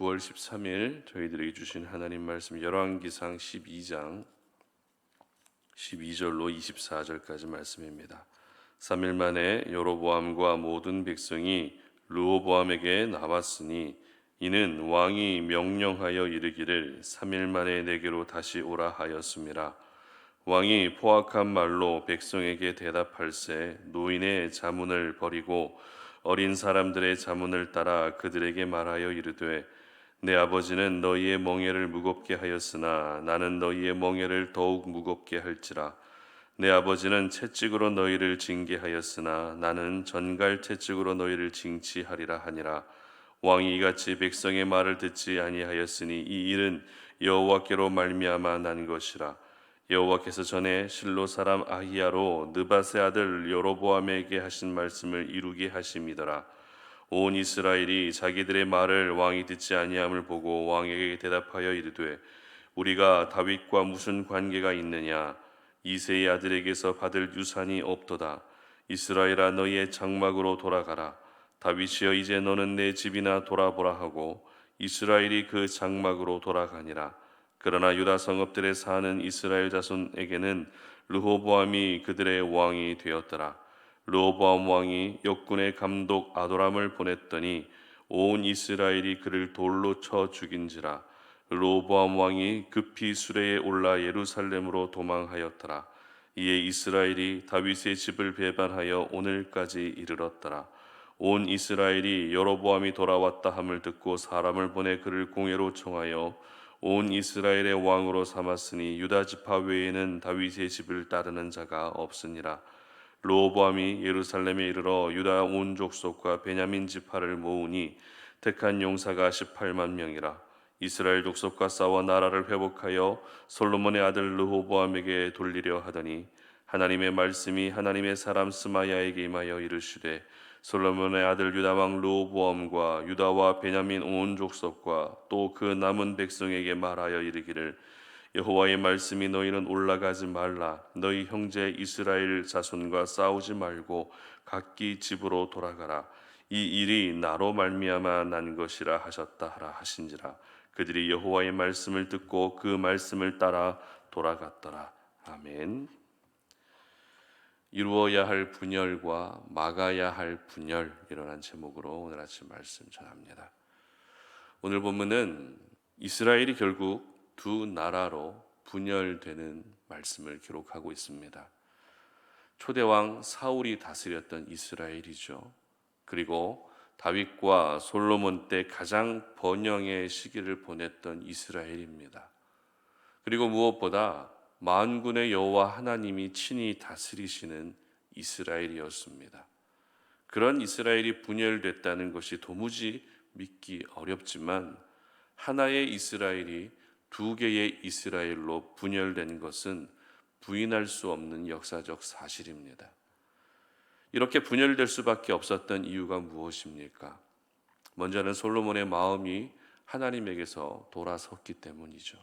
9월 13일 저희들에게 주신 하나님 말씀 열왕기상 12장 12절로 24절까지 말씀입니다. 3일 만에 여로보암과 모든 백성이 르호보암에게 나왔으니 이는 왕이 명령하여 이르기를 3일 만에 내게로 다시 오라 하였음이라. 왕이 포악한 말로 백성에게 대답할세 노인의 자문을 버리고 어린 사람들의 자문을 따라 그들에게 말하여 이르되 내 아버지는 너희의 멍에를 무겁게 하였으나 나는 너희의 멍에를 더욱 무겁게 할지라. 내 아버지는 채찍으로 너희를 징계하였으나 나는 전갈 채찍으로 너희를 징치하리라 하니라. 왕이 이같이 백성의 말을 듣지 아니하였으니 이 일은 여호와께로 말미암아 난 것이라. 여호와께서 전에 실로 사람 아히야로 느밧의 아들 여로보암에게 하신 말씀을 이루게 하심이더라. 온 이스라엘이 자기들의 말을 왕이 듣지 아니함을 보고 왕에게 대답하여 이르되 우리가 다윗과 무슨 관계가 있느냐. 이새의 아들에게서 받을 유산이 없도다. 이스라엘아 너희의 장막으로 돌아가라. 다윗이여 이제 너는 내 집이나 돌아보라 하고 이스라엘이 그 장막으로 돌아가니라. 그러나 유다 성읍들에 사는 이스라엘 자손에게는 르호보암이 그들의 왕이 되었더라. 르호보암 왕이 역군의 감독 아도람을 보냈더니 온 이스라엘이 그를 돌로 쳐 죽인지라. 르호보암 왕이 급히 수레에 올라 예루살렘으로 도망하였더라. 이에 이스라엘이 다윗의 집을 배반하여 오늘까지 이르렀더라. 온 이스라엘이 여로보암이 돌아왔다 함을 듣고 사람을 보내 그를 공회로 청하여 온 이스라엘의 왕으로 삼았으니 유다 지파 외에는 다윗의 집을 따르는 자가 없으니라. 르호보암이 예루살렘에 이르러 유다 온 족속과 베냐민 지파를 모으니 택한 용사가 18만 명이라. 이스라엘 족속과 싸워 나라를 회복하여 솔로몬의 아들 르호보암에게 돌리려 하더니 하나님의 말씀이 하나님의 사람 스마야에게 임하여 이르시되 솔로몬의 아들 유다 왕 르호보암과 유다와 베냐민 온 족속과 또 그 남은 백성에게 말하여 이르기를 여호와의 말씀이 너희는 올라가지 말라. 너희 형제 이스라엘 자손과 싸우지 말고 각기 집으로 돌아가라. 이 일이 나로 말미암아 난 것이라 하셨다 하라 하신지라. 그들이 여호와의 말씀을 듣고 그 말씀을 따라 돌아갔더라. 아멘. 이루어야 할 분열과 막아야 할 분열이라는 제목으로 오늘 아침 말씀 전합니다. 오늘 본문은 이스라엘이 결국 두 나라로 분열되는 말씀을 기록하고 있습니다. 초대왕 사울이 다스렸던 이스라엘이죠. 그리고 다윗과 솔로몬 때 가장 번영의 시기를 보냈던 이스라엘입니다. 그리고 무엇보다 만군의 여호와 하나님이 친히 다스리시는 이스라엘이었습니다. 그런 이스라엘이 분열됐다는 것이 도무지 믿기 어렵지만 하나의 이스라엘이 두 개의 이스라엘로 분열된 것은 부인할 수 없는 역사적 사실입니다. 이렇게 분열될 수밖에 없었던 이유가 무엇입니까? 먼저는 솔로몬의 마음이 하나님에게서 돌아섰기 때문이죠.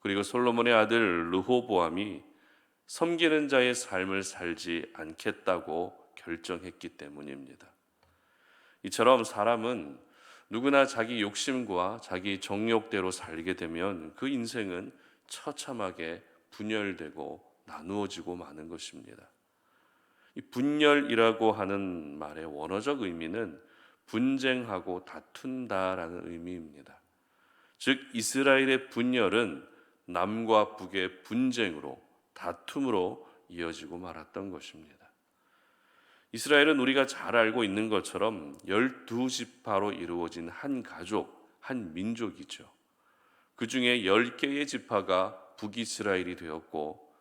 그리고 솔로몬의 아들 르호보암이 섬기는 자의 삶을 살지 않겠다고 결정했기 때문입니다. 이처럼 사람은 누구나 자기 욕심과 자기 정욕대로 살게 되면 그 인생은 처참하게 분열되고 나누어지고 마는 것입니다. 이 분열이라고 하는 말의 원어적 의미는 분쟁하고 다툰다라는 의미입니다. 즉 이스라엘의 분열은 남과 북의 분쟁으로 다툼으로 이어지고 말았던 것입니다. 이스라엘은 우리가 잘 알고 있는 것처럼 12지파로 이루어진 한 가족, 한 민족이죠. 그 중에 10개의 지파가 북이스라엘이 되었고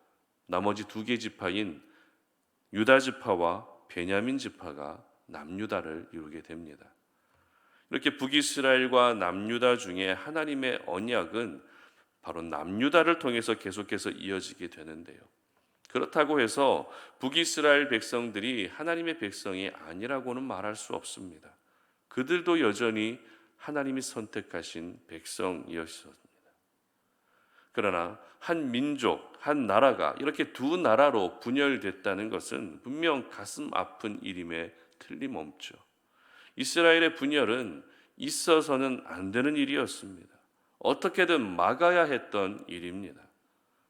나머지 2개 지파인 유다 지파와 베냐민 지파가 남유다를 이루게 됩니다. 이렇게 북이스라엘과 남유다 중에 하나님의 언약은 바로 남유다를 통해서 계속해서 이어지게 되는데요. 그렇다고 해서 북이스라엘 백성들이 하나님의 백성이 아니라고는 말할 수 없습니다. 그들도 여전히 하나님이 선택하신 백성이었습니다. 그러나 한 민족, 한 나라가 이렇게 두 나라로 분열됐다는 것은 분명 가슴 아픈 일임에 틀림없죠. 이스라엘의 분열은 있어서는 안 되는 일이었습니다. 어떻게든 막아야 했던 일입니다.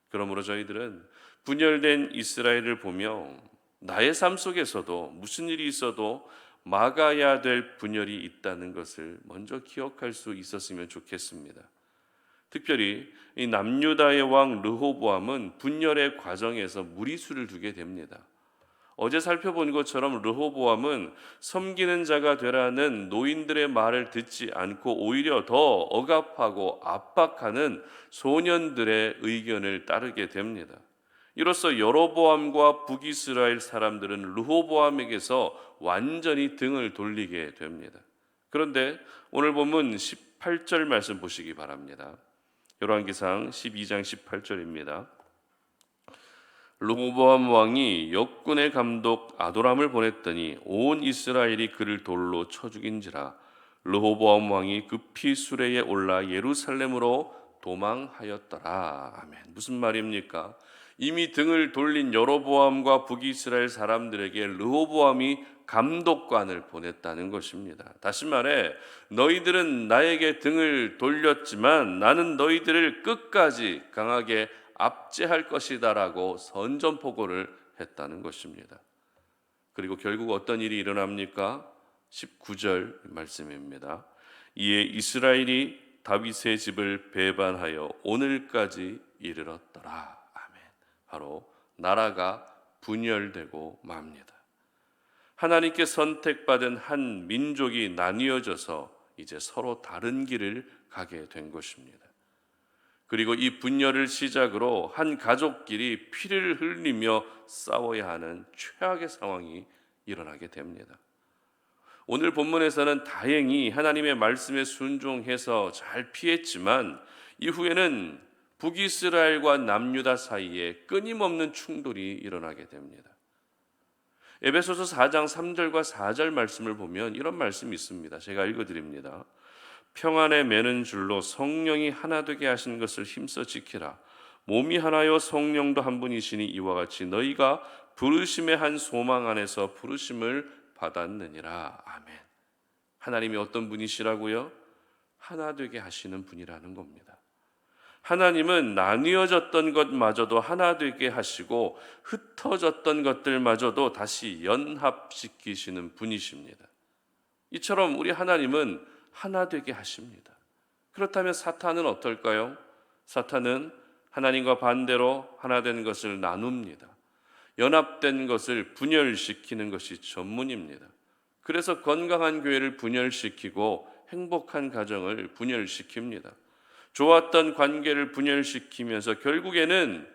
그러므로 저희들은 분열된 이스라엘을 보며 나의 삶 속에서도 무슨 일이 있어도 막아야 될 분열이 있다는 것을 먼저 기억할 수 있었으면 좋겠습니다. 특별히 이 남유다의 왕 르호보암은 분열의 과정에서 무리수를 두게 됩니다. 어제 살펴본 것처럼 르호보암은 섬기는 자가 되라는 노인들의 말을 듣지 않고 오히려 더 억압하고 압박하는 소년들의 의견을 따르게 됩니다. 이로써 여로보암과 북이스라엘 사람들은 르호보암에게서 완전히 등을 돌리게 됩니다. 그런데 오늘 본문 18절 말씀 보시기 바랍니다. 열왕기상 12장 18절입니다. 르호보암 왕이 역군의 감독 아도람을 보냈더니 온 이스라엘이 그를 돌로 쳐 죽인지라. 르호보암 왕이 급히 수레에 올라 예루살렘으로 도망하였더라. 아멘. 무슨 말입니까? 이미 등을 돌린 여로보암과 북이스라엘 사람들에게 르호보암이 감독관을 보냈다는 것입니다. 다시 말해 너희들은 나에게 등을 돌렸지만 나는 너희들을 끝까지 강하게 압제할 것이다라고 선전포고를 했다는 것입니다. 그리고 결국 어떤 일이 일어납니까? 19절 말씀입니다. 이에 이스라엘이 다윗의 집을 배반하여 오늘까지 이르렀더라. 아멘. 바로 나라가 분열되고 맙니다. 하나님께 선택받은 한 민족이 나뉘어져서 이제 서로 다른 길을 가게 된 것입니다. 그리고 이 분열을 시작으로 한 가족끼리 피를 흘리며 싸워야 하는 최악의 상황이 일어나게 됩니다. 오늘 본문에서는 다행히 하나님의 말씀에 순종해서 잘 피했지만 이후에는 북이스라엘과 남유다 사이에 끊임없는 충돌이 일어나게 됩니다. 에베소서 4장 3절과 4절 말씀을 보면 이런 말씀이 있습니다. 제가 읽어드립니다. 평안에 매는 줄로 성령이 하나 되게 하신 것을 힘써 지키라. 몸이 하나요 성령도 한 분이시니 이와 같이 너희가 부르심의 한 소망 안에서 부르심을 받았느니라. 아멘. 하나님이 어떤 분이시라고요? 하나 되게 하시는 분이라는 겁니다. 하나님은 나뉘어졌던 것마저도 하나 되게 하시고 흩어졌던 것들마저도 다시 연합시키시는 분이십니다. 이처럼 우리 하나님은 하나 되게 하십니다. 그렇다면 사탄은 어떨까요? 사탄은 하나님과 반대로 하나 된 것을 나눕니다. 연합된 것을 분열시키는 것이 전문입니다. 그래서 건강한 교회를 분열시키고 행복한 가정을 분열시킵니다. 좋았던 관계를 분열시키면서 결국에는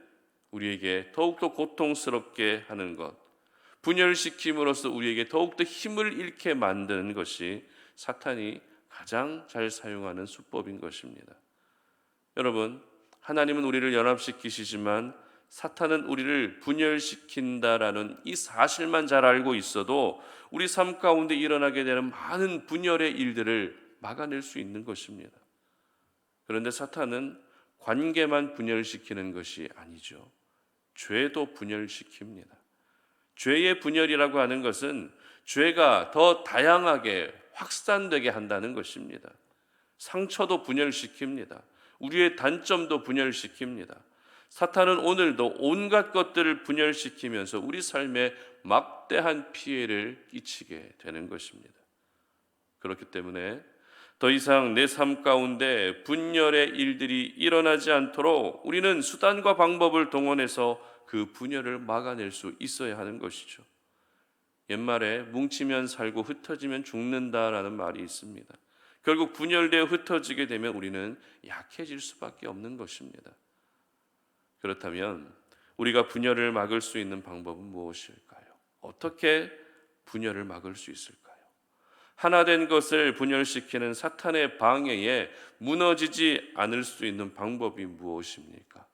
우리에게 더욱더 고통스럽게 하는 것, 분열시킴으로써 우리에게 더욱더 힘을 잃게 만드는 것이 사탄이 가장 잘 사용하는 수법인 것입니다. 여러분, 하나님은 우리를 연합시키시지만 사탄은 우리를 분열시킨다라는 이 사실만 잘 알고 있어도 우리 삶 가운데 일어나게 되는 많은 분열의 일들을 막아낼 수 있는 것입니다. 그런데 사탄은 관계만 분열시키는 것이 아니죠. 죄도 분열시킵니다. 죄의 분열이라고 하는 것은 죄가 더 다양하게 확산되게 한다는 것입니다. 상처도 분열시킵니다. 우리의 단점도 분열시킵니다. 사탄은 오늘도 온갖 것들을 분열시키면서 우리 삶에 막대한 피해를 끼치게 되는 것입니다. 그렇기 때문에 더 이상 내 삶 가운데 분열의 일들이 일어나지 않도록 우리는 수단과 방법을 동원해서 그 분열을 막아낼 수 있어야 하는 것이죠. 옛말에 뭉치면 살고 흩어지면 죽는다라는 말이 있습니다. 결국 분열되어 흩어지게 되면 우리는 약해질 수밖에 없는 것입니다. 그렇다면 우리가 분열을 막을 수 있는 방법은 무엇일까요? 어떻게 분열을 막을 수 있을까요? 하나 된 것을 분열시키는 사탄의 방해에 무너지지 않을 수 있는 방법이 무엇입니까?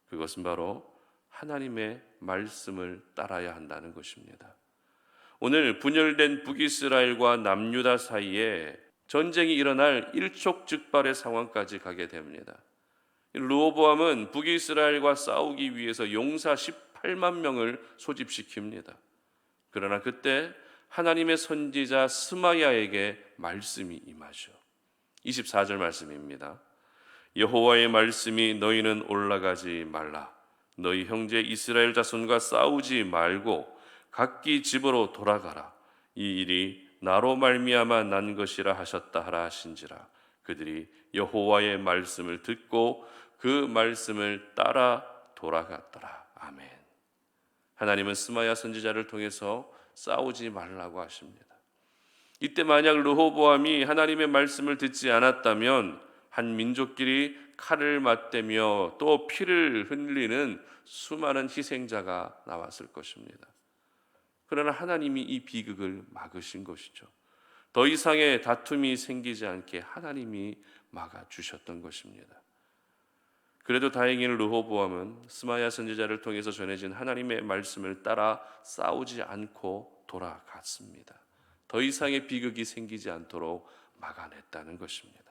그것은 바로 하나님의 말씀을 따라야 한다는 것입니다. 오늘 분열된 북이스라엘과 남유다 사이에 전쟁이 일어날 일촉즉발의 상황까지 가게 됩니다. 르호보암은 북이스라엘과 싸우기 위해서 용사 18만 명을 소집시킵니다. 그러나 그때 하나님의 선지자 스마야에게 말씀이 임하죠. 24절 말씀입니다. 여호와의 말씀이 너희는 올라가지 말라. 너희 형제 이스라엘 자손과 싸우지 말고 각기 집으로 돌아가라. 이 일이 나로 말미암아 난 것이라 하셨다 하라 하신지라. 그들이 여호와의 말씀을 듣고 그 말씀을 따라 돌아갔더라. 아멘. 하나님은 스마야 선지자를 통해서 싸우지 말라고 하십니다. 이때 만약 르호보암이 하나님의 말씀을 듣지 않았다면 한 민족끼리 칼을 맞대며 또 피를 흘리는 수많은 희생자가 나왔을 것입니다. 그러나 하나님이 이 비극을 막으신 것이죠. 더 이상의 다툼이 생기지 않게 하나님이 막아주셨던 것입니다. 그래도 다행히 르호보암은 스마야 선지자를 통해서 전해진 하나님의 말씀을 따라 싸우지 않고 돌아갔습니다. 더 이상의 비극이 생기지 않도록 막아냈다는 것입니다.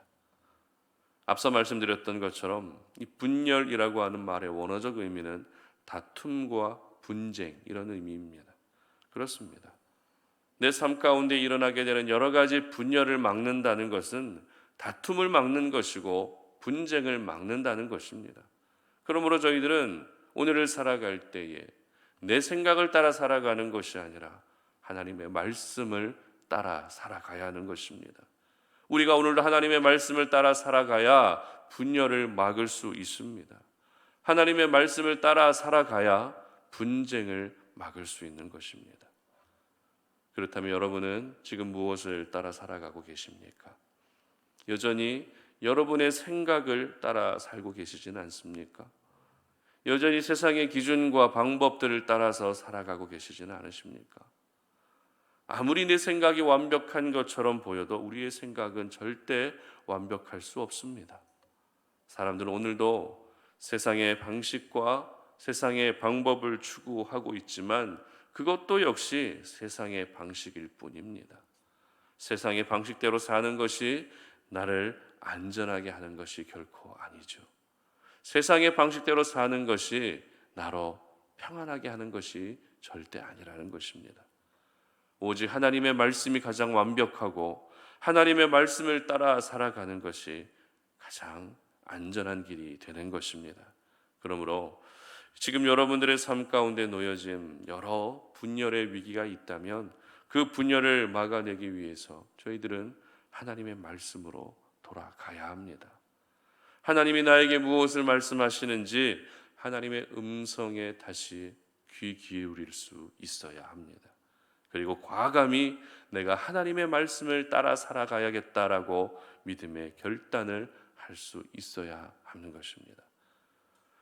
앞서 말씀드렸던 것처럼 이 분열이라고 하는 말의 원어적 의미는 다툼과 분쟁 이런 의미입니다. 그렇습니다. 내 삶 가운데 일어나게 되는 여러 가지 분열을 막는다는 것은 다툼을 막는 것이고 분쟁을 막는다는 것입니다. 그러므로 저희들은 오늘을 살아갈 때에 내 생각을 따라 살아가는 것이 아니라 하나님의 말씀을 따라 살아가야 하는 것입니다. 우리가 오늘도 하나님의 말씀을 따라 살아가야 분열을 막을 수 있습니다. 하나님의 말씀을 따라 살아가야 분쟁을 막을 수 있는 것입니다. 그렇다면 여러분은 지금 무엇을 따라 살아가고 계십니까? 여전히 여러분의 생각을 따라 살고 계시지는 않습니까? 여전히 세상의 기준과 방법들을 따라서 살아가고 계시지는 않으십니까? 아무리 내 생각이 완벽한 것처럼 보여도 우리의 생각은 절대 완벽할 수 없습니다. 사람들은 오늘도 세상의 방식과 세상의 방법을 추구하고 있지만 그것도 역시 세상의 방식일 뿐입니다. 세상의 방식대로 사는 것이 나를 안전하게 하는 것이 결코 아니죠. 세상의 방식대로 사는 것이 나로 평안하게 하는 것이 절대 아니라는 것입니다. 오직 하나님의 말씀이 가장 완벽하고 하나님의 말씀을 따라 살아가는 것이 가장 안전한 길이 되는 것입니다. 그러므로 지금 여러분들의 삶 가운데 놓여진 여러 분열의 위기가 있다면 그 분열을 막아내기 위해서 저희들은 하나님의 말씀으로 돌아가야 합니다. 하나님이 나에게 무엇을 말씀하시는지 하나님의 음성에 다시 귀 기울일 수 있어야 합니다. 그리고 과감히 내가 하나님의 말씀을 따라 살아가야겠다라고 믿음의 결단을 할 수 있어야 하는 것입니다.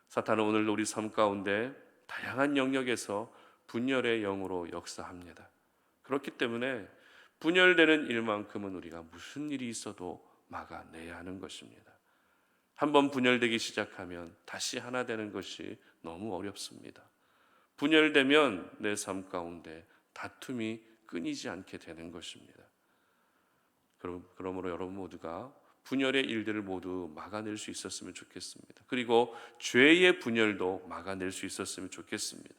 사탄은 오늘도 우리 삶 가운데 다양한 영역에서 분열의 영으로 역사합니다. 그렇기 때문에 분열되는 일만큼은 우리가 무슨 일이 있어도 막아내야 하는 것입니다. 한번 분열되기 시작하면 다시 하나 되는 것이 너무 어렵습니다. 분열되면 내 삶 가운데 다툼이 끊이지 않게 되는 것입니다. 그러므로 여러분 모두가 분열의 일들을 모두 막아낼 수 있었으면 좋겠습니다. 그리고 죄의 분열도 막아낼 수 있었으면 좋겠습니다.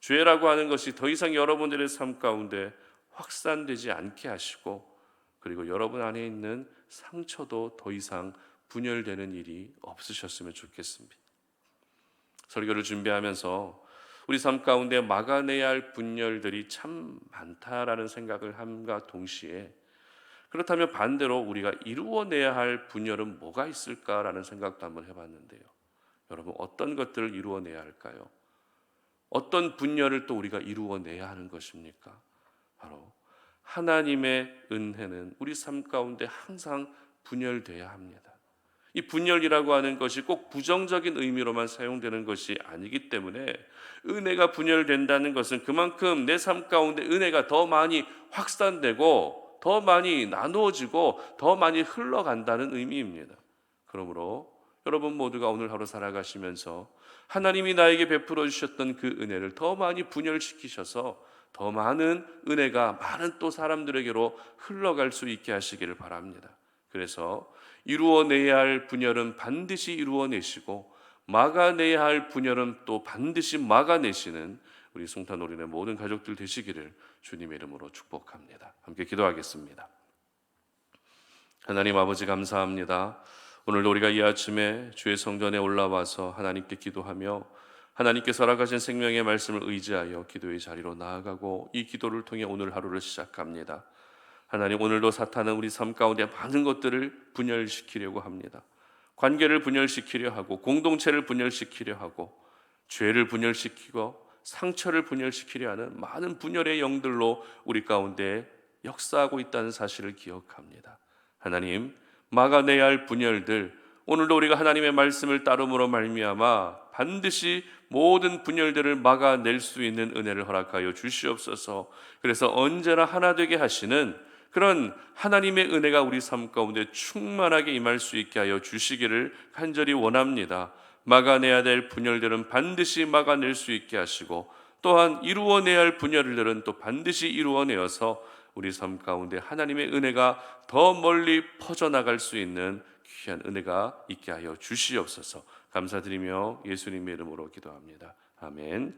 죄라고 하는 것이 더 이상 여러분들의 삶 가운데 확산되지 않게 하시고 그리고 여러분 안에 있는 상처도 더 이상 분열되는 일이 없으셨으면 좋겠습니다. 설교를 준비하면서 우리 삶 가운데 막아내야 할 분열들이 참 많다라는 생각을 함과 동시에 그렇다면 반대로 우리가 이루어내야 할 분열은 뭐가 있을까라는 생각도 한번 해봤는데요. 여러분 어떤 것들을 이루어내야 할까요? 어떤 분열을 또 우리가 이루어내야 하는 것입니까? 바로 하나님의 은혜는 우리 삶 가운데 항상 분열돼야 합니다. 이 분열이라고 하는 것이 꼭 부정적인 의미로만 사용되는 것이 아니기 때문에 은혜가 분열된다는 것은 그만큼 내 삶 가운데 은혜가 더 많이 확산되고 더 많이 나누어지고 더 많이 흘러간다는 의미입니다. 그러므로 여러분 모두가 오늘 하루 살아가시면서 하나님이 나에게 베풀어 주셨던 그 은혜를 더 많이 분열시키셔서 더 많은 은혜가 많은 또 사람들에게로 흘러갈 수 있게 하시기를 바랍니다. 그래서 이루어내야 할 분열은 반드시 이루어내시고 막아내야 할 분열은 또 반드시 막아내시는 우리 숭탄오린의 모든 가족들 되시기를 주님의 이름으로 축복합니다. 함께 기도하겠습니다. 하나님 아버지 감사합니다. 오늘도 우리가 이 아침에 주의 성전에 올라와서 하나님께 기도하며 하나님께서 허락하신 생명의 말씀을 의지하여 기도의 자리로 나아가고 이 기도를 통해 오늘 하루를 시작합니다. 하나님, 오늘도 사탄은 우리 삶 가운데 많은 것들을 분열시키려고 합니다. 관계를 분열시키려 하고 공동체를 분열시키려 하고 죄를 분열시키고 상처를 분열시키려 하는 많은 분열의 영들로 우리 가운데 역사하고 있다는 사실을 기억합니다. 하나님, 막아내야 할 분열들, 오늘도 우리가 하나님의 말씀을 따름으로 말미암아 반드시 모든 분열들을 막아낼 수 있는 은혜를 허락하여 주시옵소서. 그래서 언제나 하나 되게 하시는 그런 하나님의 은혜가 우리 삶 가운데 충만하게 임할 수 있게 하여 주시기를 간절히 원합니다. 막아내야 될 분열들은 반드시 막아낼 수 있게 하시고 또한 이루어내야 할 분열들은 또 반드시 이루어내어서 우리 삶 가운데 하나님의 은혜가 더 멀리 퍼져나갈 수 있는 귀한 은혜가 있게 하여 주시옵소서. 감사드리며 예수님의 이름으로 기도합니다. 아멘.